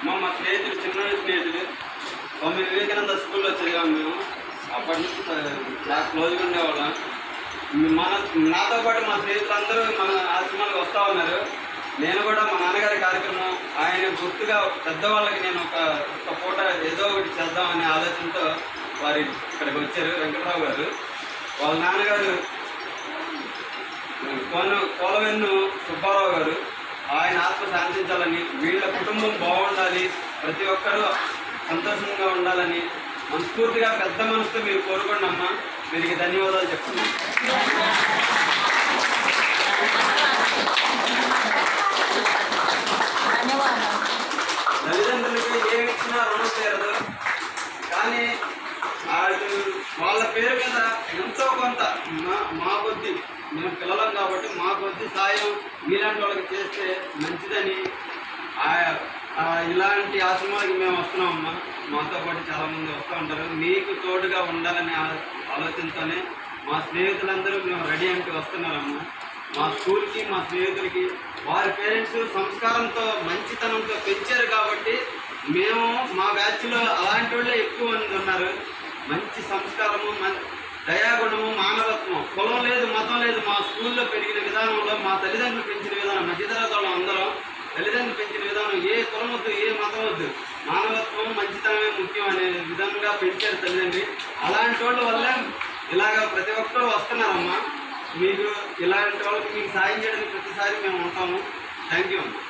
మా స్నేహితులు చిన్న స్నేహితులు స్వామి వివేకానంద స్కూల్లో చదివాము మేము. అప్పటి నుంచి చాలా క్లోజ్గా ఉండేవాళ్ళం. నాతో పాటు మా స్నేహితులందరూ మన ఆశ్రమాలకు వస్తూ ఉన్నారు. నేను కూడా మా నాన్నగారి కార్యక్రమం ఆయన గుర్తుగా పెద్దవాళ్ళకి నేను ఒక పూట ఏదో ఒకటి చేద్దామనే ఆలోచనతో వారి ఇక్కడికి వచ్చారు. వెంకటరావు గారు వాళ్ళ నాన్నగారు కోలవెన్ను సుబ్బారావు గారు. ఆయన ఆత్మ శాంతించాలని, వీళ్ళ కుటుంబం బాగుండాలి, ప్రతి ఒక్కరూ సంతోషంగా ఉండాలని మనస్ఫూర్తిగా పెద్ద మనసుతో మీరు కోరుకోండి అమ్మా. వీరికి ధన్యవాదాలు చెప్తున్నాను. తల్లిదండ్రులకి ఏమి ఇచ్చినా రుణం తీరదు. కానీ వాళ్ళ పేరు మీద ఎంతో కొంత మా కొద్ది, మేము పిల్లలం కాబట్టి మా కొద్ది సాయం మీలాంటి వాళ్ళకి చేస్తే మంచిదని ఇలాంటి ఆశ్రమాలకి మేము వస్తున్నామమ్మా. మాతో పాటు చాలామంది వస్తూ ఉంటారు. మీకు తోడుగా ఉండాలనే ఆలోచనతోనే మా స్నేహితులందరూ మేము రెడీ అంటే వస్తున్నారమ్మా. మా స్కూల్కి, మా స్నేహితులకి వారి పేరెంట్స్ సంస్కారంతో మంచితనంతో పెంచారు కాబట్టి మేము మా బ్యాచ్లో అలాంటి వాళ్ళే ఎక్కువ మంది ఉన్నారు. మంచి సంస్కారము, దయాగుణము, మానవత్వం, కులం లేదు, మతం లేదు. మా స్కూల్లో పెరిగిన విధానంలో మా తల్లిదండ్రులు పెంచిన విధానం, మధ్యతరగతి వాళ్ళం అందరం తల్లిదండ్రులు పెంచిన విధానం, ఏ కులం వద్దు, ఏ మతం వద్దు, మానవత్వం, మంచితనమే ముఖ్యం అనే విధంగా పెంచారు తల్లిదండ్రి. అలాంటి వాళ్ళ వల్ల ఇలాగ ప్రతి ఒక్కరు వస్తున్నారమ్మా. మీకు ఇలాంటి వాళ్ళకి మీకు సాయం చేయడానికి ప్రతిసారి మేము ఉంటాము. థ్యాంక్ యూ అమ్మా.